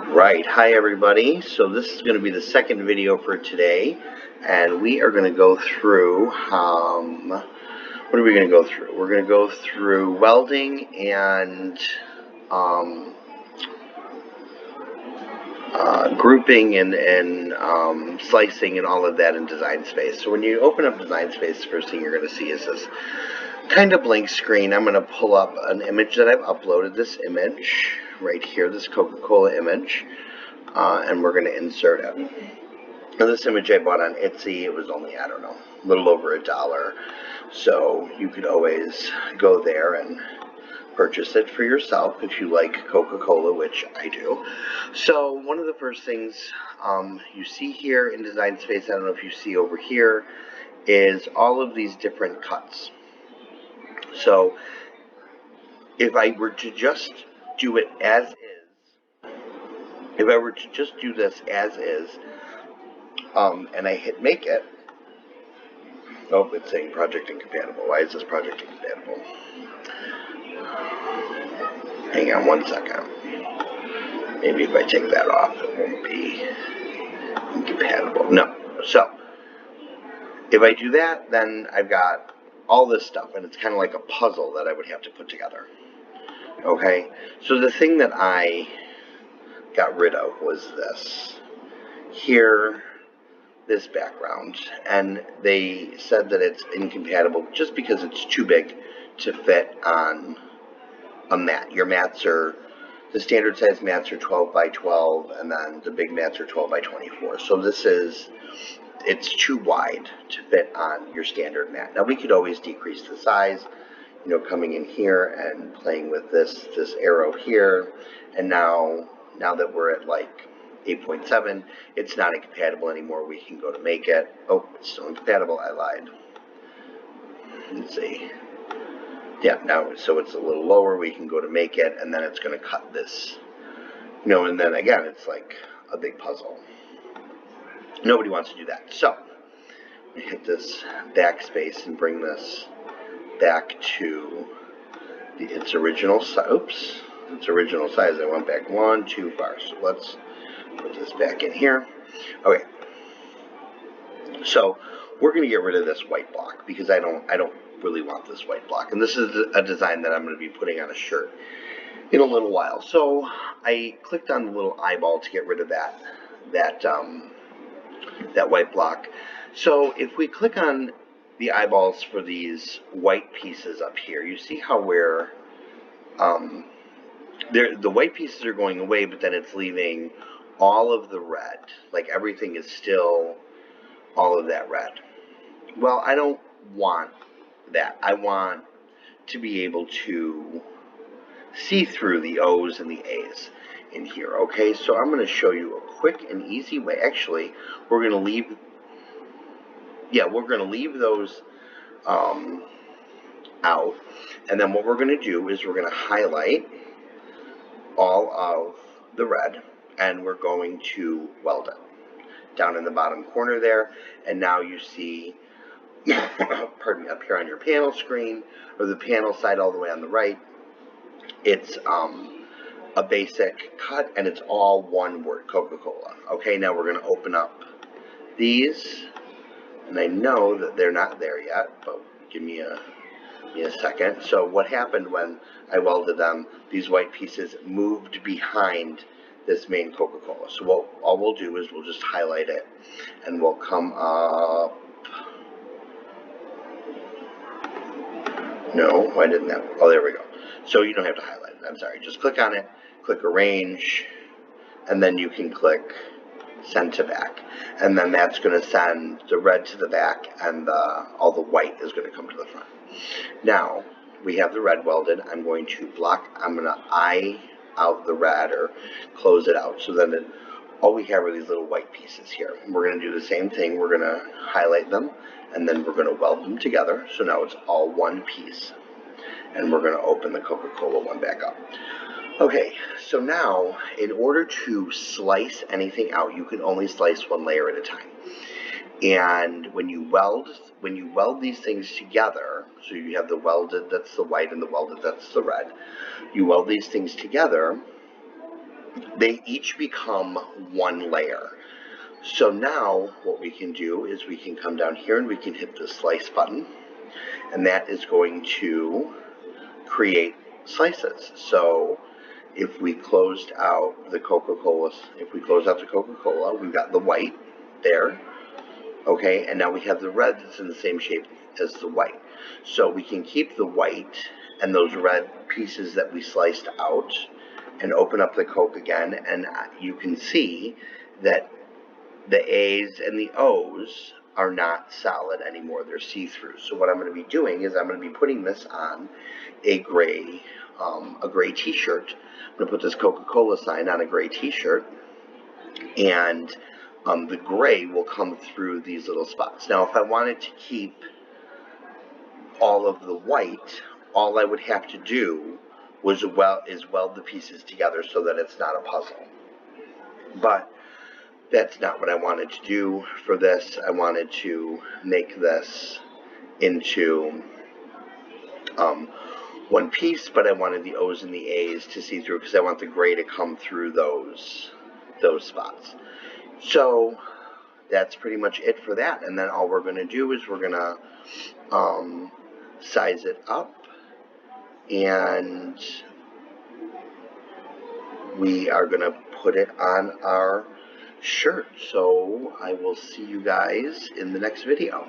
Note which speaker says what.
Speaker 1: Right, hi everybody. So this is going to be the second video for today, and we are going to go through, what are we going to go through? We're going to go through welding and grouping and slicing and all of that in Design Space. So when you open up Design Space, the first thing you're going to see is this kind of blank screen. I'm going to pull up an image that I've uploaded, this image right here, this Coca-Cola image. And we're going to insert it. Now this image I bought on Etsy. It was only, I don't know, a little over $1. So you could always go there and purchase it for yourself if you like Coca-Cola, which I do. So one of the first things you see here in Design Space, I don't know if you see over here, is all of these different cuts. So if I were to just do it as is, if I were to just do this as is, and I hit make it, oh, it's saying project incompatible. Why is this project incompatible? Hang on one second. Maybe if I take that off, it won't be incompatible. No. So, if I do that, then I've got all this stuff, and it's kind of like a puzzle that I would have to put together. Okay? So the thing that I got rid of was this. Here, this background, and they said that it's incompatible just because it's too big to fit on a mat. Your mats are, the standard size mats are 12 by 12, and then the big mats are 12 by 24. So it's too wide to fit on your standard mat. Now we could always decrease the size, coming in here and playing with this arrow here, and now that we're at like 8.7, it's not incompatible anymore. We can go to make it. Oh, it's still incompatible. I lied. Let's see. Yeah, now, so it's a little lower. We can go to make it, and then it's going to cut this. And then again, it's like a big puzzle. Nobody wants to do that. So, I hit this backspace and bring this back to its original size. Oops. Its original size. I went back one too far. So let's put this back in here. Okay. So we're going to get rid of this white block because I don't really want this white block. And this is a design that I'm going to be putting on a shirt in a little while. So I clicked on the little eyeball to get rid of that white block. So if we click on the eyeballs for these white pieces up here, you see how we're the white pieces are going away, but then it's leaving all of the red. Like everything is still all of that red. Well, I don't want that. I want to be able to see through the O's and the A's in here. Okay, so I'm going to show you a quick and easy way. Actually, we're going to leave those out, and then what we're going to do is we're going to highlight all of the red, and we're going to weld it down in the bottom corner there. And now you see, pardon me, up here on your panel screen, or the panel side all the way on the right, it's a basic cut, and it's all one word, Coca-Cola. Okay, now we're going to open up these, and I know that they're not there yet, but give me a second. So what happened when I welded them, these white pieces moved behind this main Coca-Cola. So all we'll do is we'll just highlight it, and we'll come up. No, why didn't that? Oh, there we go. So you don't have to highlight it. I'm sorry. Just click on it, click arrange, and then you can click send to back. And then that's going to send the red to the back, and all the white is going to come to the front. Now, we have the red welded. I'm going to eye out the red or close it out. So then all we have are these little white pieces here. And we're going to do the same thing. We're going to highlight them, and then we're going to weld them together. So now it's all one piece. And we're going to open the Coca-Cola one back up. Okay, so now in order to slice anything out, you can only slice one layer at a time. And when you weld these things together, so you have the welded, that's the white, and the welded, that's the red. You weld these things together, they each become one layer. So now what we can do is we can come down here and we can hit the slice button, and that is going to create slices. So if we closed out the Coca-Cola, we've got the white there, okay, and now we have the red that's in the same shape as the white. So we can keep the white and those red pieces that we sliced out and open up the Coke again, and you can see that the A's and the O's are not solid anymore. They're see-through. So what I'm going to be doing is I'm going to be putting this on a gray t-shirt. I'm going to put this Coca-Cola sign on a gray t-shirt, and the gray will come through these little spots. Now, if I wanted to keep all of the white, all I would have to do was weld the pieces together so that it's not a puzzle. But that's not what I wanted to do for this. I wanted to make this into one piece, but I wanted the O's and the A's to see through because I want the gray to come through those spots. So that's pretty much it for that. And then all we're going to do is we're going to size it up, and we are going to put it on our shirt. So I will see you guys in the next video.